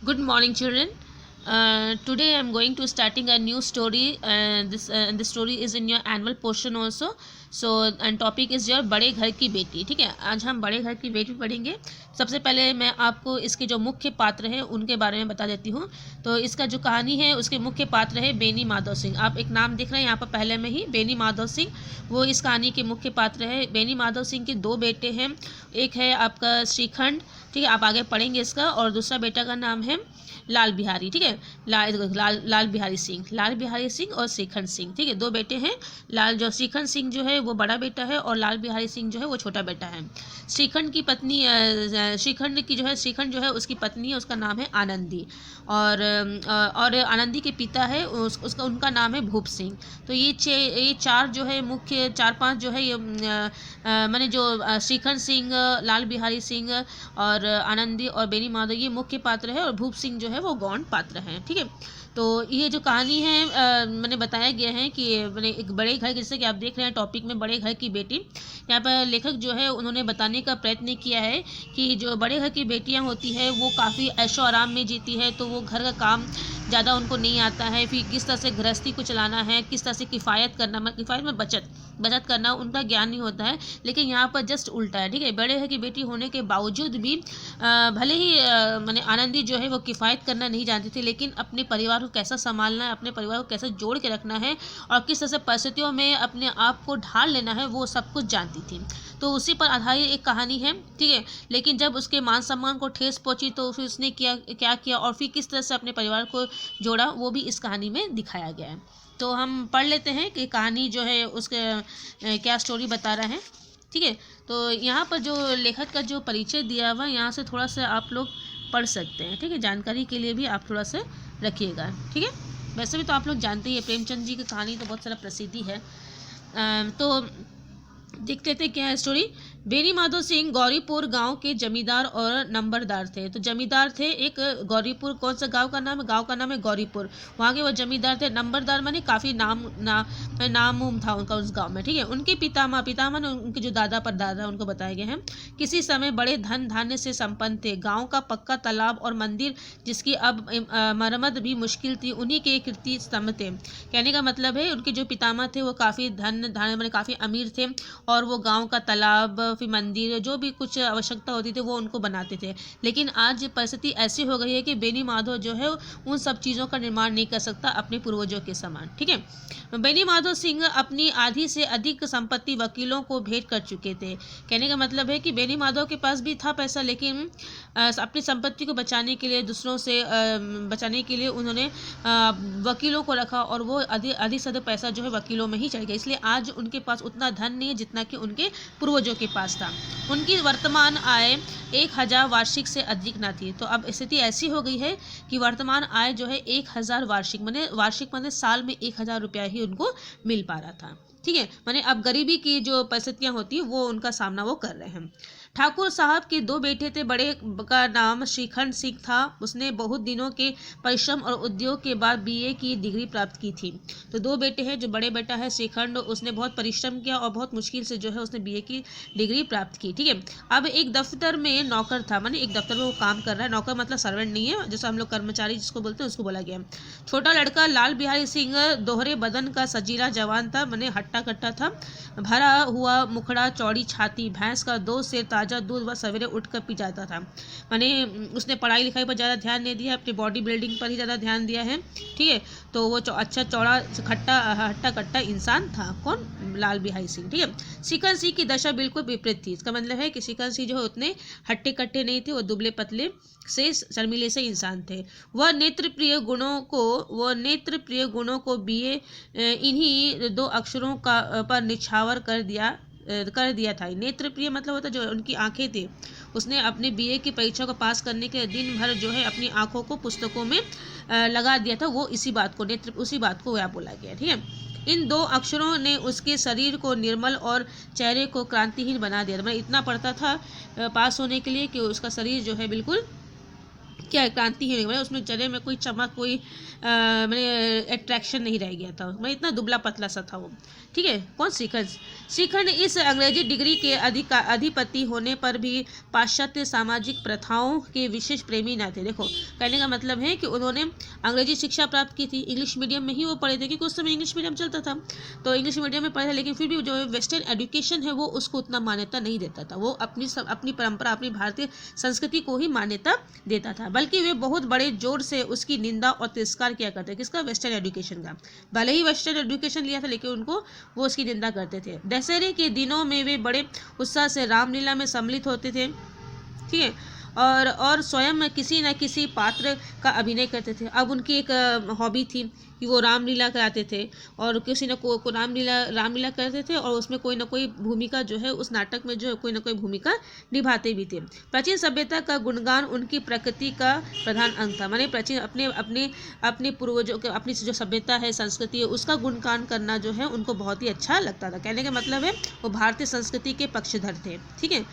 Good morning, children. Today I am going to starting a new story. This story is in your annual portion also. So and topic is your बड़े घर की बेटी. ठीक है, आज हम बड़े घर की बेटी पढ़ेंगे. सबसे पहले मैं आपको इसके जो मुख्य पात्र हैं उनके बारे में बता देती हूँ. तो इसका जो कहानी है उसके मुख्य पात्र है बेनी माधव सिंह. आप एक नाम देख रहे हैं यहाँ पर पहले में ही, बेनी माधव सिंह, वो इस कहानी के मुख्य पात्र है. बेनी माधव सिंह के दो बेटे हैं. एक है आपका श्रीखंड, ठीक है, आप आगे पढ़ेंगे इसका, और दूसरा बेटा का नाम है लाल बिहारी. ठीक है, लाल बिहारी सिंह और श्रीखंड सिंह. ठीक है, दो बेटे हैं. श्रीखंड सिंह जो है वो बड़ा बेटा है और लाल बिहारी सिंह जो है वो छोटा बेटा है. श्रीखंड जो है उसकी पत्नी है, उसका नाम है आनंदी, और आनंदी के पिता है उनका नाम है भूप सिंह. तो ये चार जो है मुख्य, चार पांच जो है ये मैंने जो श्रीखंड सिंह, लाल बिहारी सिंह और आनंदी और बेनी माधव, ये मुख्य पात्र है, और भूप सिंह जो है वो गौण पात्र हैं. ठीक है, तो ये जो कहानी है मैंने बताया गया है कि मैंने एक बड़े घर, जैसे कि आप देख रहे हैं टॉपिक में बड़े घर की बेटी, यहाँ पर लेखक जो है उन्होंने बताने का प्रयत्न किया है कि जो बड़े घर की बेटियाँ होती है वो काफ़ी ऐशो आराम में जीती है. तो वो घर का काम ज़्यादा उनको नहीं आता है, फिर किस तरह से गृहस्थी को चलाना है, किस तरह से किफ़ायत में बचत करना उनका ज्ञान नहीं होता है. लेकिन यहाँ पर जस्ट उल्टा है. ठीक है, बड़े घर की बेटी होने के बावजूद भी भले ही मैंने आनंदी जो है वो किफ़ायत करना नहीं जानती थी, लेकिन अपने परिवार को कैसा संभालना है, अपने परिवार को कैसे जोड़ के रखना है और किस तरह से परिस्थितियों में अपने आप को ढाल लेना है, वो सब कुछ जानती थी. तो उसी पर आधारित एक कहानी है. ठीक है, लेकिन जब उसके मान सम्मान को ठेस पहुंची तो फिर उसने क्या किया और फिर किस तरह से अपने परिवार को जोड़ा, वो भी इस कहानी में दिखाया गया है. तो हम पढ़ लेते हैं कि कहानी जो है उसके क्या स्टोरी बता रहा है. ठीक है, तो यहाँ पर जो लेखक का जो परिचय दिया हुआ, यहाँ से थोड़ा सा आप लोग पढ़ सकते हैं. ठीक है, जानकारी के लिए भी आप थोड़ा सा रखिएगा. ठीक है, वैसे भी तो आप लोग जानते ही हैं प्रेमचंद जी की कहानी तो बहुत सारा प्रसिद्धि है. तो देख लेते क्या है स्टोरी. बेनी माधव सिंह गौरीपुर गांव के जमींदार और नंबरदार थे. तो जमींदार थे एक गौरीपुर, कौन सा गांव का नाम है? गांव का नाम है गौरीपुर. वहाँ के वो जमींदार थे. नंबरदार माने काफ़ी नाम था उनका उस गांव में. ठीक है, उनके पितामह ने उनके जो दादा परदादा उनको बताए गए हैं, किसी समय बड़े धन धान्य से संपन्न थे. गाँव का पक्का तालाब और मंदिर जिसकी अब मरम्मत भी मुश्किल थी, उन्हीं के कीर्ति स्तंभ थे. कहने का मतलब है उनके जो पितामह थे वो काफ़ी धान्य काफ़ी अमीर थे, और वो गांव का तालाब, फिर मंदिर, जो भी कुछ आवश्यकता होती थी वो उनको बनाते थे. लेकिन आज परिस्थिति ऐसी हो गई है कि बेनी माधव जो है उन सब चीज़ों का निर्माण नहीं कर सकता अपने पूर्वजों के समान. ठीक है, बेनी माधव सिंह अपनी आधी से अधिक संपत्ति वकीलों को भेंट कर चुके थे. कहने का मतलब है कि बेनी माधव के पास भी था पैसा, लेकिन अपनी संपत्ति को बचाने के लिए, दूसरों से बचाने के लिए उन्होंने वकीलों को रखा, और वो अधिक से अधिक पैसा जो है वकीलों में ही चढ़ गया. इसलिए आज उनके पास उतना धन नहीं है जितना कि उनके पूर्वजों के पास था. उनकी वर्तमान आय 1000 वार्षिक से अधिक ना थी. तो अब स्थिति ऐसी हो गई है कि वर्तमान आय जो है 1000 वार्षिक माने साल में 1000 रुपया ही उनको मिल पा रहा था. ठीक है, माने अब गरीबी की जो परिस्थितियां होती है वो उनका सामना वो कर रहे हैं. ठाकुर साहब के दो बेटे थे. बड़े का नाम श्रीखंड सिंह था. उसने बहुत दिनों के परिश्रम और उद्योग के बाद बीए की डिग्री प्राप्त की थी. तो दो बेटे हैं. जो बड़े बेटा है श्रीखंड, उसने बहुत परिश्रम किया और बहुत मुश्किल से जो है उसने बीए की डिग्री प्राप्त की. ठीक है, अब एक दफ्तर में नौकर था, माने एक दफ्तर में वो काम कर रहा है. नौकर मतलब सर्वेंट नहीं है, जैसे हम लोग कर्मचारी जिसको बोलते हैं उसको बोला गया. छोटा लड़का लाल बिहारी सिंह दोहरे बदन का सजीला जवान था, माने हट्टा कट्टा था. भरा हुआ मुखड़ा, चौड़ी छाती, भैंस का 2 सेर ताज़ा दूध वह सवेरे उठकर पी जाता था. माने उसने पढ़ाई लिखाई पर ज़्यादा ध्यान नहीं दिया, अपनी बॉडी बिल्डिंग पर ही ज़्यादा ध्यान दिया है. ठीक है, तो वो अच्छा चौड़ा हट्टा कट्टा इंसान था. कौन? लाल बिहारी सिंह. ठीक है, श्रीखंड सिंह की दशा बिल्कुल विपरीत थी. इसका मतलब है कि श्रीखंड सिंह जो है उतने हट्टे कट्टे नहीं थे, वो दुबले पतले से शर्मीले से इंसान थे. वह नेत्र प्रिय गुणों को बीए इन्हीं 2 अक्षरों का पर निछावर कर दिया था. नेत्र प्रिय मतलब होता जो उनकी आंखें थी. उसने अपने बीए की परीक्षा को पास करने के दिन भर जो है अपनी आंखों को पुस्तकों में लगा दिया था. वो उसी बात को वह बोला गया. ठीक है, इन 2 अक्षरों ने उसके शरीर को निर्मल और चेहरे को क्रांतिहीन बना दिया. मतलब इतना पढ़ता था पास होने के लिए कि उसका शरीर जो है बिल्कुल क्या है, क्रांति ही नहीं, मतलब उसमें चेहरे में कोई चमक, कोई मैंने अट्रैक्शन नहीं रह गया था, मैं इतना दुबला पतला सा था वो। ठीक है, कौन? श्रीखंड। श्रीखंड इस अंग्रेजी डिग्री के अधिपति होने पर भी पाश्चात्य सामाजिक प्रथाओं के विशेष प्रेमी न थे। देखो, कहने का मतलब है कि उन्होंने अंग्रेजी शिक्षा प्राप्त की थी, इंग्लिश मीडियम में ही वो पढ़े थे, क्योंकि उस समय इंग्लिश मीडियम चलता था, तो इंग्लिश मीडियम में पढ़े थे, लेकिन फिर भी जो वेस्टर्न एजुकेशन है वो उसको उतना मान्यता नहीं देता था, वो अपनी परंपरा, अपनी भारतीय संस्कृति को ही मान्यता देता था, बल्कि वे बहुत बड़े जोर से उसकी निंदा और तिरस्कार किया करते। किसका? वेस्टर्न एजुकेशन का। भले ही वेस्टर्न एजुकेशन लिया था, लेकिन उनको वो उसकी निंदा करते थे। दशहरे के दिनों में वे बड़े उत्साह से रामलीला में सम्मिलित होते थे। ठीक है, और स्वयं किसी न किसी पात्र का अभिनय करते थे। अब उनकी एक हॉबी थी कि वो रामलीला कराते थे, और किसी न को रामलीला करते थे, और उसमें कोई ना कोई भूमिका जो है, उस नाटक में जो है कोई ना कोई भूमिका निभाते भी थे। प्राचीन सभ्यता का गुणगान उनकी प्रकृति का प्रधान अंग था, माने प्राचीन अपने पूर्वजों के, अपनी जो सभ्यता है, संस्कृति है, उसका गुणगान करना जो है उनको बहुत ही अच्छा लगता था। कहने का मतलब है वो भारतीय संस्कृति के पक्षधर थे। ठीक है,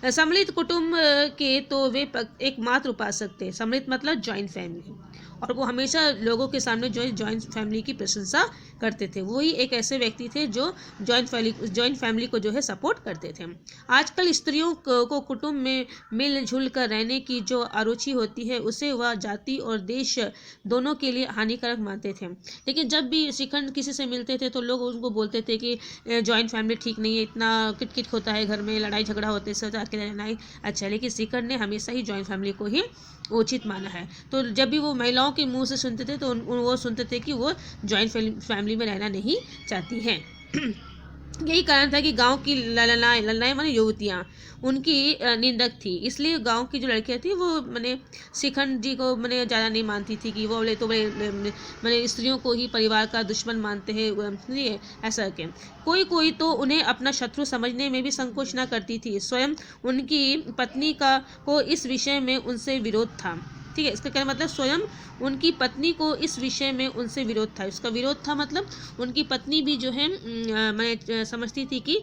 सम्मिलित कुटुंब के तो वे एकमात्र उपासक थे। सम्मिलित मतलब जॉइंट फैमिली, और वो हमेशा लोगों के सामने जो है जॉइंट फैमिली की प्रशंसा करते थे। वही एक ऐसे व्यक्ति थे जो जॉइंट फैमिली को जो है सपोर्ट करते थे। आजकल स्त्रियों को कुटुंब में मिलजुल कर रहने की जो अरुचि होती है, उसे वह जाति और देश दोनों के लिए हानिकारक मानते थे। लेकिन जब भी श्रीखंड किसी से मिलते थे तो लोग उनको बोलते थे कि जॉइंट फैमिली ठीक नहीं है, इतना किटकिट होता है घर में, लड़ाई झगड़ा होते से अकेले रहना ही अच्छा है। लेकिन श्रीखंड ने हमेशा ही जॉइंट फैमिली को ही उचित माना है। तो जब भी वो महिलाओं के मुंह से सुनते थे तो वो सुनते थे कि वो जॉइंट फैमिली में रहना नहीं चाहती हैं। यही कारण था कि गांव की ललनाएं माने युवतियाँ उनकी निंदक थी, इसलिए गांव की जो लड़कियां थी वो मैंने श्रीखंड जी को मैंने ज़्यादा नहीं मानती थी कि वो बोले तो मैंने स्त्रियों को ही परिवार का दुश्मन मानते हैं, ऐसा के कोई तो उन्हें अपना शत्रु समझने में भी संकोच न करती थी। स्वयं उनकी पत्नी को इस विषय में उनसे विरोध था। ठीक है, इसका क्या मतलब, स्वयं उनकी पत्नी को इस विषय में उनसे विरोध था। इसका विरोध था मतलब उनकी पत्नी भी जो है मैं समझती थी कि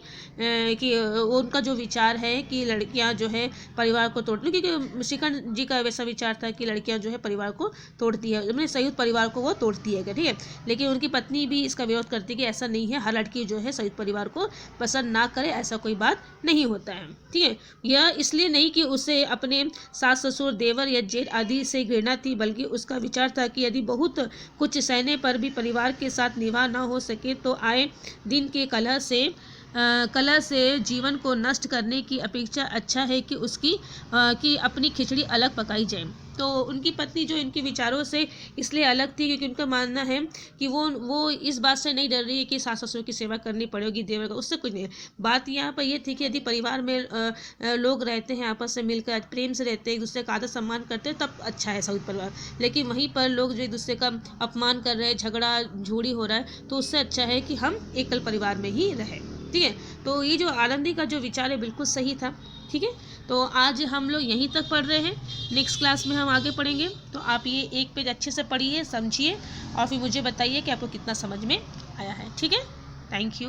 उनका जो विचार है कि लड़कियां जो है परिवार को तोड़, क्योंकि श्रीखंड जी का वैसा विचार था कि लड़कियां जो है परिवार को तोड़ती है, मैंने संयुक्त परिवार को वो तोड़ती है। ठीक है, लेकिन उनकी पत्नी भी इसका विरोध करती है कि ऐसा नहीं है, हर लड़की जो है संयुक्त परिवार को पसंद ना करे, ऐसा कोई बात नहीं होता है। ठीक है, यह इसलिए नहीं कि उसे अपने सास ससुर, देवर या जेठ आदि से घृणा थी, बल्कि उसका विचार था कि यदि बहुत कुछ सहने पर भी परिवार के साथ निभा न हो सके तो आए दिन के कलह से जीवन को नष्ट करने की अपेक्षा अच्छा है कि कि अपनी खिचड़ी अलग पकाई जाए। तो उनकी पत्नी जो इनके विचारों से इसलिए अलग थी क्योंकि उनका मानना है कि वो इस बात से नहीं डर रही है कि सास ससुर की सेवा करनी पड़ेगी, देवर का, उससे कुछ नहीं। बात यहाँ पर ये थी कि यदि परिवार में लोग रहते हैं, आपस में मिलकर प्रेम से रहते हैं, एक दूसरे का आदर सम्मान करते हैं, तब अच्छा है संयुक्त परिवार। लेकिन वहीं पर लोग जो एक दूसरे का अपमान कर रहे हैं, झगड़ा झूड़ी हो रहा है, तो उससे अच्छा है कि हम एकल परिवार में ही रहें। ठीक है, तो ये जो आनंदी का जो विचार है बिल्कुल सही था। ठीक है, तो आज हम लोग यहीं तक पढ़ रहे हैं, नेक्स्ट क्लास में हम आगे पढ़ेंगे। तो आप ये एक पेज अच्छे से पढ़िए, समझिए, और फिर मुझे बताइए कि आपको कितना समझ में आया है। ठीक है, थैंक यू।